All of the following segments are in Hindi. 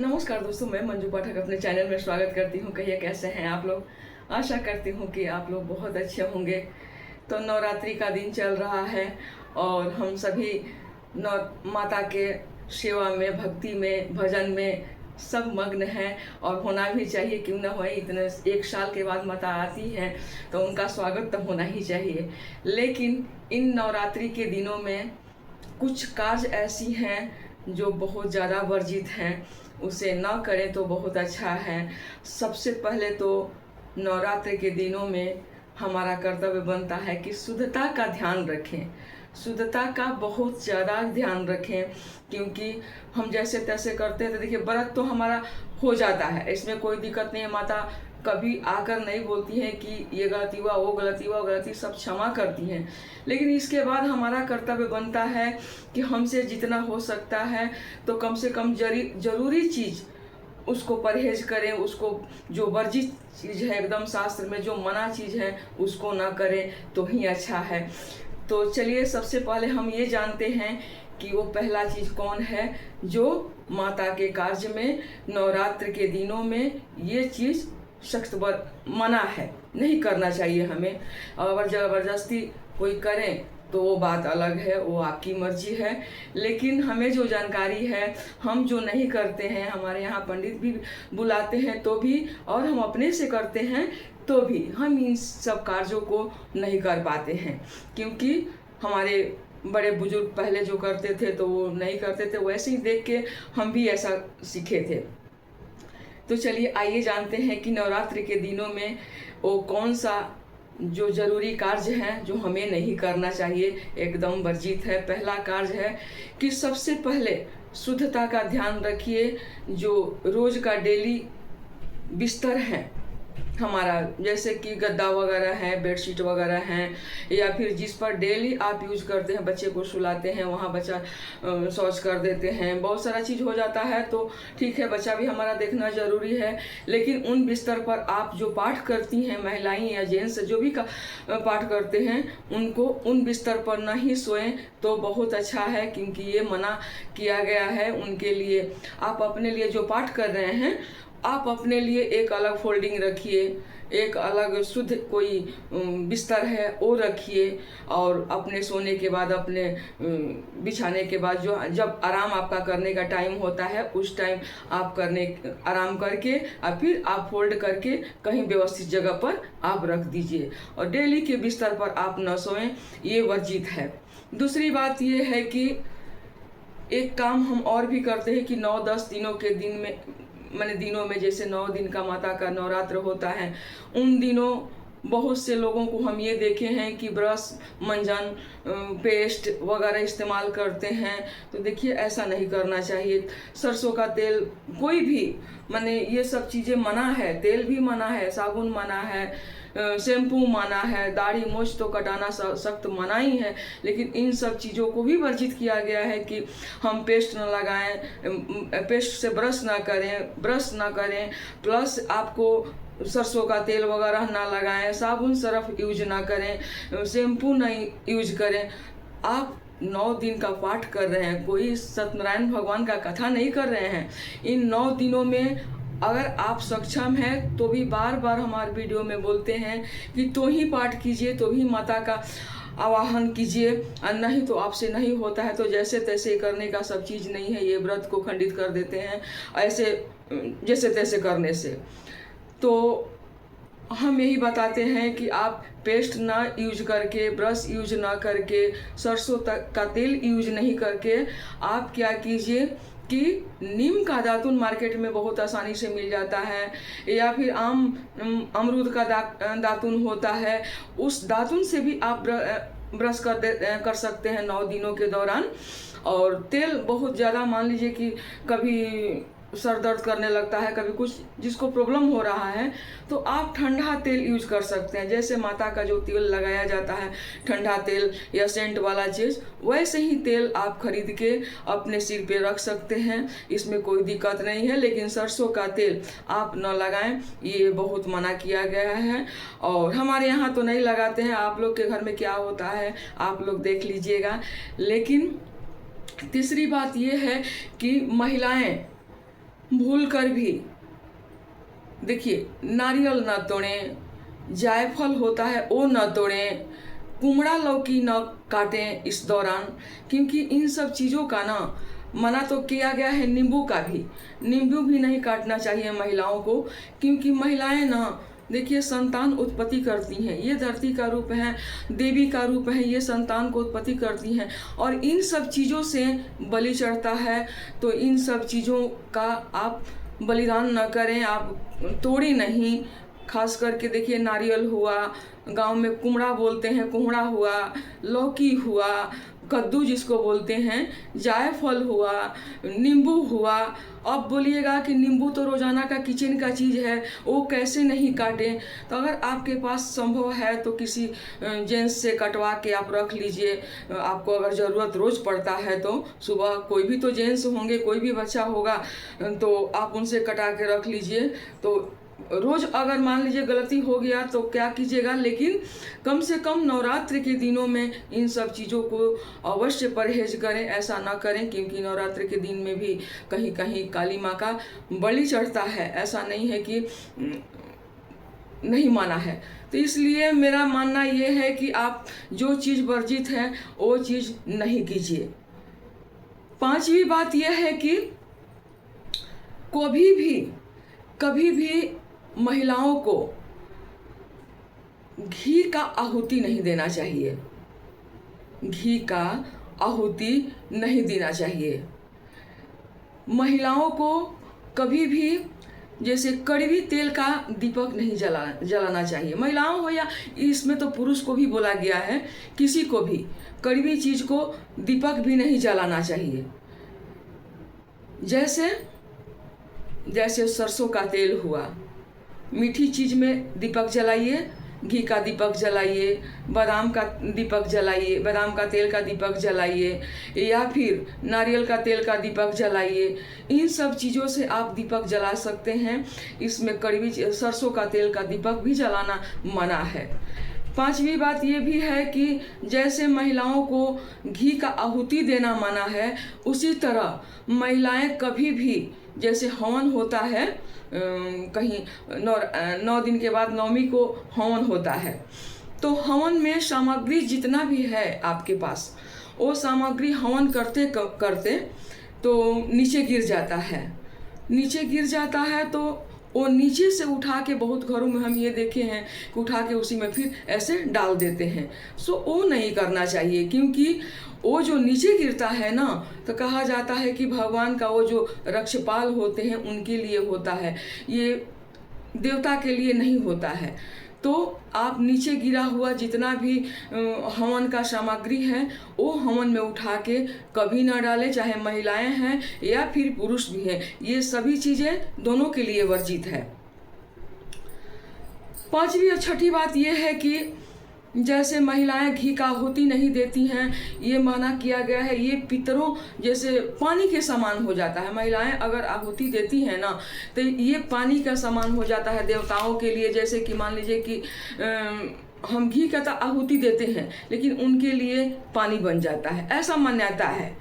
नमस्कार दोस्तों, मैं मंजू पाठक अपने चैनल में स्वागत करती हूँ। कहिए कैसे हैं आप लोग। आशा करती हूँ कि आप लोग बहुत अच्छे होंगे। तो नवरात्रि का दिन चल रहा है और हम सभी माता के सेवा में, भक्ति में, भजन में सब मग्न हैं और होना भी चाहिए। क्यों ना हो, इतने एक साल के बाद माता आती हैं तो उनका स्वागत तो होना ही चाहिए। लेकिन इन नवरात्रि के दिनों में कुछ कार्य ऐसी हैं जो बहुत ज़्यादा वर्जित हैं, उसे ना करें तो बहुत अच्छा है। सबसे पहले तो नवरात्र के दिनों में हमारा कर्तव्य बनता है कि शुद्धता का ध्यान रखें, शुद्धता का बहुत ज़्यादा ध्यान रखें। क्योंकि हम जैसे तैसे करते हैं तो देखिए व्रत तो हमारा हो जाता है, इसमें कोई दिक्कत नहीं है। माता कभी आकर नहीं बोलती हैं कि ये गलती हुआ, वो गलती हुआ, गलती सब क्षमा करती हैं। लेकिन इसके बाद हमारा कर्तव्य बनता है कि हमसे जितना हो सकता है तो कम से कम जरूरी चीज़ उसको परहेज करें, उसको जो वर्जित चीज़ है, एकदम शास्त्र में जो मना चीज़ है उसको ना करें तो ही अच्छा है। तो चलिए सबसे पहले हम ये जानते हैं कि वो पहला चीज़ कौन है जो माता के कार्य में नवरात्र के दिनों में ये चीज़ सख्त मना है, नहीं करना चाहिए हमें। अगर ज़बरदस्ती कोई करें तो वो बात अलग है, वो आपकी मर्जी है। लेकिन हमें जो जानकारी है, हम जो नहीं करते हैं, हमारे यहाँ पंडित भी बुलाते हैं तो भी, और हम अपने से करते हैं तो भी हम इन सब कार्यों को नहीं कर पाते हैं। क्योंकि हमारे बड़े बुजुर्ग पहले जो करते थे तो वो नहीं करते थे, वैसे ही देख के हम भी ऐसा सीखे थे। तो चलिए आइए जानते हैं कि नवरात्रि के दिनों में वो कौन सा जो जरूरी कार्य है जो हमें नहीं करना चाहिए, एकदम वर्जित है। पहला कार्य है कि सबसे पहले शुद्धता का ध्यान रखिए। जो रोज का डेली बिस्तर है हमारा, जैसे कि गद्दा वगैरह है, बेडशीट वगैरह हैं, या फिर जिस पर डेली आप यूज करते हैं, बच्चे को सुलाते हैं वहाँ बच्चा शौच कर देते हैं, बहुत सारा चीज़ हो जाता है। तो ठीक है, बच्चा भी हमारा देखना ज़रूरी है। लेकिन उन बिस्तर पर आप जो पाठ करती हैं, महिलाएं या जेंट्स जो भी पाठ करते हैं, उनको उन बिस्तर पर ना ही सोएं तो बहुत अच्छा है। क्योंकि ये मना किया गया है उनके लिए। आप अपने लिए जो पाठ कर रहे हैं, आप अपने लिए एक अलग फोल्डिंग रखिए, एक अलग शुद्ध कोई बिस्तर है वो रखिए। और अपने सोने के बाद, अपने बिछाने के बाद जो जब आराम आपका करने का टाइम होता है, उस टाइम आप आराम करके और फिर आप फोल्ड करके कहीं व्यवस्थित जगह पर आप रख दीजिए। और डेली के बिस्तर पर आप न सोएं, ये वर्जित है। दूसरी बात ये है कि एक काम हम और भी करते हैं कि 9-10 दिनों के दिन में, मैंने दिनों में, जैसे 9 दिन का माता का नवरात्र होता है, उन दिनों बहुत से लोगों को हम ये देखे हैं कि ब्रश, मंजन, पेस्ट वगैरह इस्तेमाल करते हैं। तो देखिए ऐसा नहीं करना चाहिए। सरसों का तेल, कोई भी, माने ये सब चीज़ें मना है। तेल भी मना है, साबुन मना है, शैम्पू मना है, दाढ़ी मूछ तो कटाना सख्त मना ही है। लेकिन इन सब चीज़ों को भी वर्जित किया गया है कि हम पेस्ट न लगाएं, पेस्ट से ब्रश ना करें, प्लस आपको सरसों का तेल वगैरह ना लगाएं, साबुन सरफ यूज ना करें, शैम्पू नहीं यूज करें। आप 9 दिन का पाठ कर रहे हैं, कोई सत्यनारायण भगवान का कथा नहीं कर रहे हैं। इन 9 दिनों में अगर आप सक्षम हैं तो भी बार बार हमारे वीडियो में बोलते हैं कि तो ही पाठ कीजिए, तो ही माता का आवाहन कीजिए, और नहीं तो आपसे नहीं होता है तो जैसे तैसे करने का सब चीज़ नहीं है। ये व्रत को खंडित कर देते हैं ऐसे जैसे तैसे करने से। तो हम यही बताते हैं कि आप पेस्ट ना यूज करके, ब्रश यूज ना करके, सरसों तक का तेल यूज नहीं करके, आप क्या कीजिए कि नीम का दातुन मार्केट में बहुत आसानी से मिल जाता है, या फिर अमरूद का दातुन होता है, उस दातुन से भी आप ब्रश कर सकते हैं 9 दिनों के दौरान। और तेल बहुत ज़्यादा, मान लीजिए कि कभी सर दर्द करने लगता है, कभी कुछ जिसको प्रॉब्लम हो रहा है, तो आप ठंडा तेल यूज कर सकते हैं। जैसे माता का जो तेल लगाया जाता है, ठंडा तेल या सेंट वाला चीज़, वैसे ही तेल आप खरीद के अपने सिर पे रख सकते हैं, इसमें कोई दिक्कत नहीं है। लेकिन सरसों का तेल आप न लगाएं, ये बहुत मना किया गया है। और हमारे यहाँ तो नहीं लगाते हैं, आप लोग के घर में क्या होता है आप लोग देख लीजिएगा। लेकिन तीसरी बात ये है कि महिलाएं भूल कर भी देखिए नारियल न तोड़ें, जायफल होता है वो न तोड़ें, कुमड़ा लौकी न काटें इस दौरान, क्योंकि इन सब चीज़ों का ना मना तो किया गया है। नींबू का भी, नींबू भी नहीं काटना चाहिए महिलाओं को, क्योंकि महिलाएं ना देखिए संतान उत्पत्ति करती हैं। ये धरती का रूप है, देवी का रूप है, ये संतान को उत्पत्ति करती हैं और इन सब चीज़ों से बलि चढ़ता है। तो इन सब चीज़ों का आप बलिदान न करें, आप तोड़ी नहीं। खास करके देखिए नारियल हुआ, गांव में कुमड़ा बोलते हैं, कुमड़ा हुआ, लौकी हुआ, कद्दू जिसको बोलते हैं, जायफल हुआ, नींबू हुआ। अब बोलिएगा कि नींबू तो रोजाना का किचन का चीज़ है, वो कैसे नहीं काटें। तो अगर आपके पास संभव है तो किसी जेंट्स से कटवा के आप रख लीजिए। आपको अगर ज़रूरत रोज़ पड़ता है तो सुबह कोई भी तो जेंट्स होंगे, कोई भी बच्चा होगा, तो आप उनसे कटा के रख लीजिए। तो रोज़ अगर मान लीजिए गलती हो गया तो क्या कीजिएगा, लेकिन कम से कम नवरात्रि के दिनों में इन सब चीज़ों को अवश्य परहेज करें। ऐसा ना करें, क्योंकि नवरात्रि के दिन में भी कहीं कहीं काली माँ का बलि चढ़ता है। ऐसा नहीं है कि नहीं माना है। तो इसलिए मेरा मानना ये है कि आप जो चीज़ वर्जित है वो चीज़ नहीं कीजिए। पांचवी बात यह है कि कभी भी महिलाओं को घी का आहुति नहीं देना चाहिए। घी का आहुति नहीं देना चाहिए। महिलाओं को कभी भी जैसे कड़वी तेल का दीपक नहीं जलाना चाहिए। महिलाओं हो या इसमें तो पुरुष को भी बोला गया है, किसी को भी कड़वी चीज को दीपक भी नहीं जलाना चाहिए। जैसे सरसों का तेल हुआ, मीठी चीज में दीपक जलाइए, घी का दीपक जलाइए, बादाम का दीपक जलाइए, बादाम का तेल का दीपक जलाइए, या फिर नारियल का तेल का दीपक जलाइए। इन सब चीज़ों से आप दीपक जला सकते हैं। इसमें कड़वी सरसों का तेल का दीपक भी जलाना मना है। पांचवी बात ये भी है कि जैसे महिलाओं को घी का आहुति देना मना है, उसी तरह महिलाएं कभी भी, जैसे हवन होता है कहीं 9 दिन के बाद नवमी को हवन होता है, तो हवन में सामग्री जितना भी है आपके पास, वो सामग्री हवन करते करते तो नीचे गिर जाता है। नीचे गिर जाता है तो वो नीचे से उठा के, बहुत घरों में हम ये देखे हैं कि उठा के उसी में फिर ऐसे डाल देते हैं। सो वो नहीं करना चाहिए, क्योंकि वो जो नीचे गिरता है ना, तो कहा जाता है कि भगवान का वो जो रक्षपाल होते हैं उनके लिए होता है, ये देवता के लिए नहीं होता है। तो आप नीचे गिरा हुआ जितना भी हवन का सामग्री है वो हवन में उठा के कभी ना डालें, चाहे महिलाएं हैं या फिर पुरुष भी हैं। ये सभी चीज़ें दोनों के लिए वर्जित है। पांचवी और छठी बात यह है कि जैसे महिलाएं घी का आहुति नहीं देती हैं, ये माना किया गया है, ये पितरों जैसे पानी के समान हो जाता है। महिलाएं अगर आहुति देती हैं ना, तो ये पानी का समान हो जाता है देवताओं के लिए। जैसे कि मान लीजिए कि हम घी का तो आहुति देते हैं, लेकिन उनके लिए पानी बन जाता है, ऐसा मान्यता है।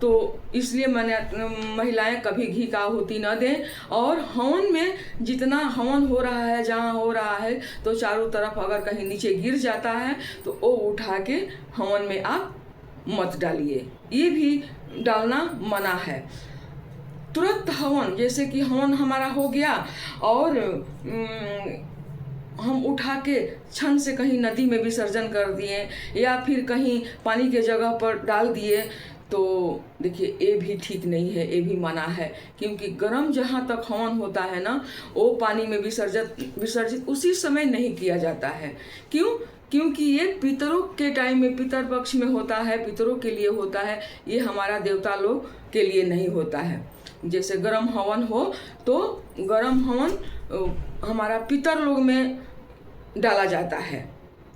तो इसलिए महिलाएं कभी घी का आहुति न दें। और हवन में जितना हवन हो रहा है, जहाँ हो रहा है, तो चारों तरफ अगर कहीं नीचे गिर जाता है तो वो उठा के हवन में आप मत डालिए, ये भी डालना मना है। तुरंत हवन, जैसे कि हवन हमारा हो गया और हम उठा के क्षण से कहीं नदी में विसर्जन कर दिए या फिर कहीं पानी के जगह पर डाल दिए, तो देखिए ये भी ठीक नहीं है, ये भी मना है। क्योंकि गर्म जहाँ तक हवन होता है ना, वो पानी में विसर्जित उसी समय नहीं किया जाता है। क्यों? क्योंकि ये पितरों के टाइम में, पितर पक्ष में होता है, पितरों के लिए होता है, ये हमारा देवता लोग के लिए नहीं होता है। जैसे गर्म हवन हो तो गर्म हवन हमारा पितर लोग में डाला जाता है,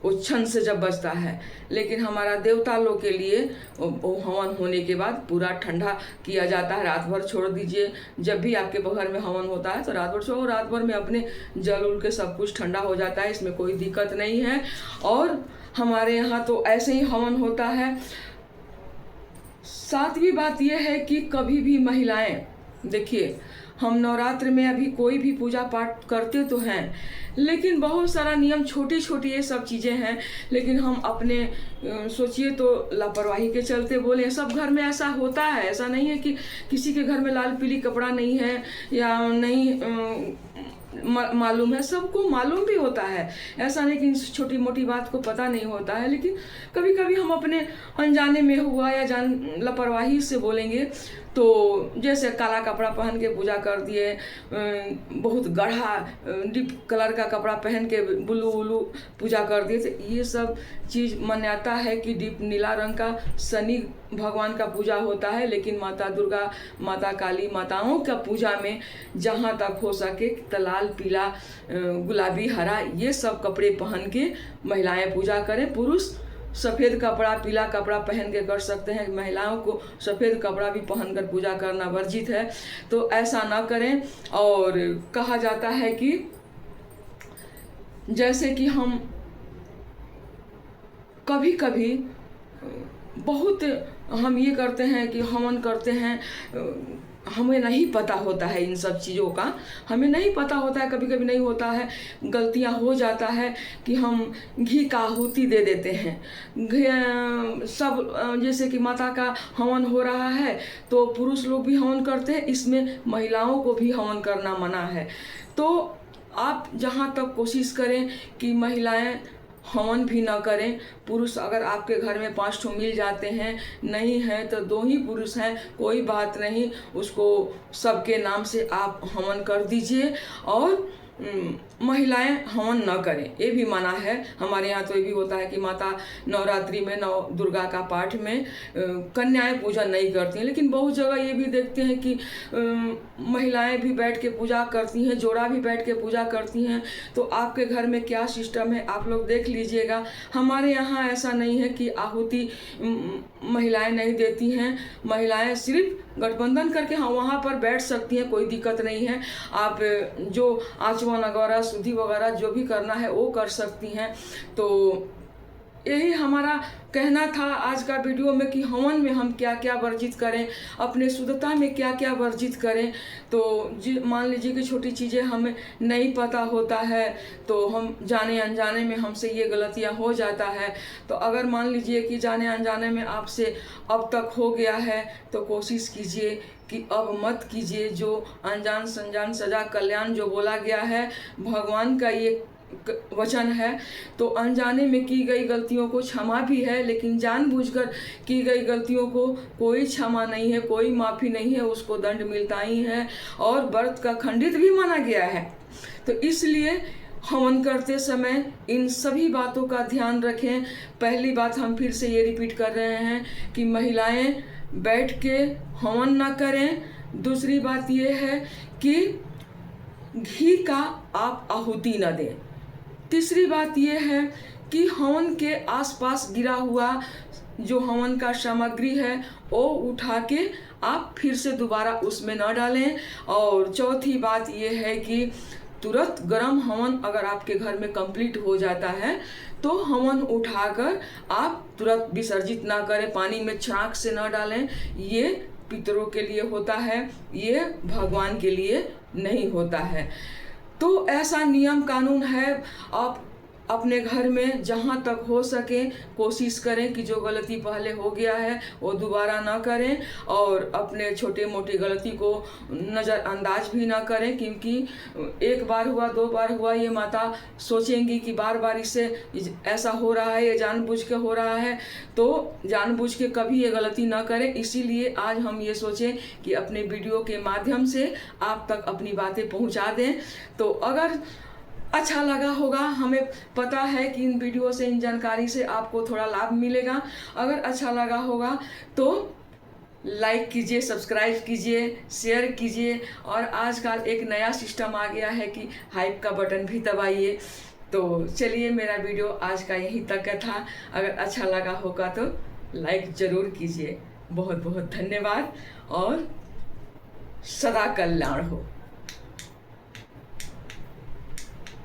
वो क्षण से जब बचता है। लेकिन हमारा देवता लोग के लिए वो हवन होने के बाद पूरा ठंडा किया जाता है। रात भर छोड़ दीजिए, जब भी आपके घर में हवन होता है तो रात भर छोड़ो, रात भर में अपने जल उल के सब कुछ ठंडा हो जाता है, इसमें कोई दिक्कत नहीं है। और हमारे यहाँ तो ऐसे ही हवन होता है। सातवीं बात यह है कि कभी भी महिलाएं, देखिए हम नवरात्र में अभी कोई भी पूजा पाठ करते तो हैं, लेकिन बहुत सारा नियम, छोटी छोटी ये सब चीज़ें हैं, लेकिन हम अपने सोचिए तो लापरवाही के चलते बोले। सब घर में ऐसा होता है, ऐसा नहीं है कि किसी के घर में लाल पीली कपड़ा नहीं है या नहीं मालूम है, सबको मालूम भी होता है। ऐसा नहीं कि छोटी मोटी बात को पता नहीं होता है, लेकिन कभी कभी हम अपने अनजाने में हुआ या लापरवाही से बोलेंगे तो जैसे काला कपड़ा पहन के पूजा कर दिए, बहुत गाढ़ा डीप कलर का कपड़ा पहन के ब्लू ब्लू पूजा कर दिए, तो ये सब चीज़ मान्यता है कि डीप नीला रंग का शनि भगवान का पूजा होता है। लेकिन माता दुर्गा, माता काली, माताओं का पूजा में जहाँ तक हो सके तो लाल पीला गुलाबी हरा ये सब कपड़े पहन के महिलाएं पूजा करें। पुरुष सफ़ेद कपड़ा, पीला कपड़ा पहन के कर सकते हैं, महिलाओं को सफ़ेद कपड़ा भी पहनकर पूजा करना वर्जित है, तो ऐसा ना करें। और कहा जाता है कि जैसे कि हम कभी कभी बहुत हम ये करते हैं कि हवन करते हैं, हमें नहीं पता होता है इन सब चीज़ों का, हमें नहीं पता होता है, कभी कभी नहीं होता है, गलतियां हो जाता है कि हम घी का आहुति दे देते हैं। सब जैसे कि माता का हवन हो रहा है तो पुरुष लोग भी हवन करते हैं, इसमें महिलाओं को भी हवन करना मना है। तो आप जहाँ तक कोशिश करें कि महिलाएं हवन भी ना करें। पुरुष अगर आपके घर में 5 ठो मिल जाते हैं, नहीं है तो 2 ही पुरुष हैं, कोई बात नहीं, उसको सबके नाम से आप हवन कर दीजिए। और महिलाएं हवन न करें, ये भी मना है। हमारे यहाँ तो ये भी होता है कि माता नवरात्रि में नव दुर्गा का पाठ में कन्याएं पूजा नहीं करती हैं, लेकिन बहुत जगह ये भी देखते हैं कि महिलाएं भी बैठ के पूजा करती हैं, जोड़ा भी बैठ के पूजा करती हैं। तो आपके घर में क्या सिस्टम है आप लोग देख लीजिएगा। हमारे यहाँ ऐसा नहीं है कि आहुति महिलाएं नहीं देती हैं, महिलाएं सिर्फ गठबंधन करके हाँ वहाँ पर बैठ सकती हैं, कोई दिक्कत नहीं है। आप जो आचमन वगैरह, शुद्धि वगैरह जो भी करना है वो कर सकती हैं। तो यही हमारा कहना था आज का वीडियो में कि हवन में हम क्या क्या वर्जित करें, अपने शुद्धता में क्या क्या वर्जित करें। तो मान लीजिए कि छोटी चीज़ें हमें नहीं पता होता है तो हम जाने अनजाने में हमसे ये गलतियां हो जाता है। तो अगर मान लीजिए कि जाने अनजाने में आपसे अब तक हो गया है तो कोशिश कीजिए कि अब मत कीजिए। जो अनजान संजान सजा कल्याण जो बोला गया है, भगवान का ये वचन है। तो अनजाने में की गई गलतियों को क्षमा भी है, लेकिन जानबूझकर की गई गलतियों को कोई क्षमा नहीं है, कोई माफ़ी नहीं है, उसको दंड मिलता ही है और व्रत का खंडित भी माना गया है। तो इसलिए हवन करते समय इन सभी बातों का ध्यान रखें। पहली बात हम फिर से ये रिपीट कर रहे हैं कि महिलाएं बैठ के हवन ना करें। दूसरी बात ये है कि घी का आप आहुति न दें। तीसरी बात यह है कि हवन के आसपास गिरा हुआ जो हवन का सामग्री है वो उठा के आप फिर से दोबारा उसमें न डालें। और चौथी बात यह है कि तुरंत गर्म हवन अगर आपके घर में कंप्लीट हो जाता है तो हवन उठाकर आप तुरंत विसर्जित ना करें, पानी में छांक से न डालें। ये पितरों के लिए होता है, ये भगवान के लिए नहीं होता है। तो ऐसा नियम कानून है। आप अपने घर में जहाँ तक हो सके कोशिश करें कि जो गलती पहले हो गया है वो दोबारा ना करें, और अपने छोटे मोटे गलती को नज़रअंदाज भी ना करें, क्योंकि एक बार हुआ, 2 बार हुआ, ये माता सोचेंगी कि बार बार इससे ऐसा हो रहा है, ये जानबूझ के हो रहा है। तो जानबूझ के कभी ये गलती ना करें। इसीलिए आज हम ये सोचें कि अपने वीडियो के माध्यम से आप तक अपनी बातें पहुँचा दें। तो अगर अच्छा लगा होगा, हमें पता है कि इन वीडियो से, इन जानकारी से आपको थोड़ा लाभ मिलेगा। अगर अच्छा लगा होगा तो लाइक कीजिए, सब्सक्राइब कीजिए, शेयर कीजिए। और आजकल एक नया सिस्टम आ गया है कि हाइप का बटन भी दबाइए। तो चलिए, मेरा वीडियो आज का यहीं तक था। अगर अच्छा लगा होगा तो लाइक ज़रूर कीजिए। बहुत बहुत धन्यवाद और सदा कल्याण हो।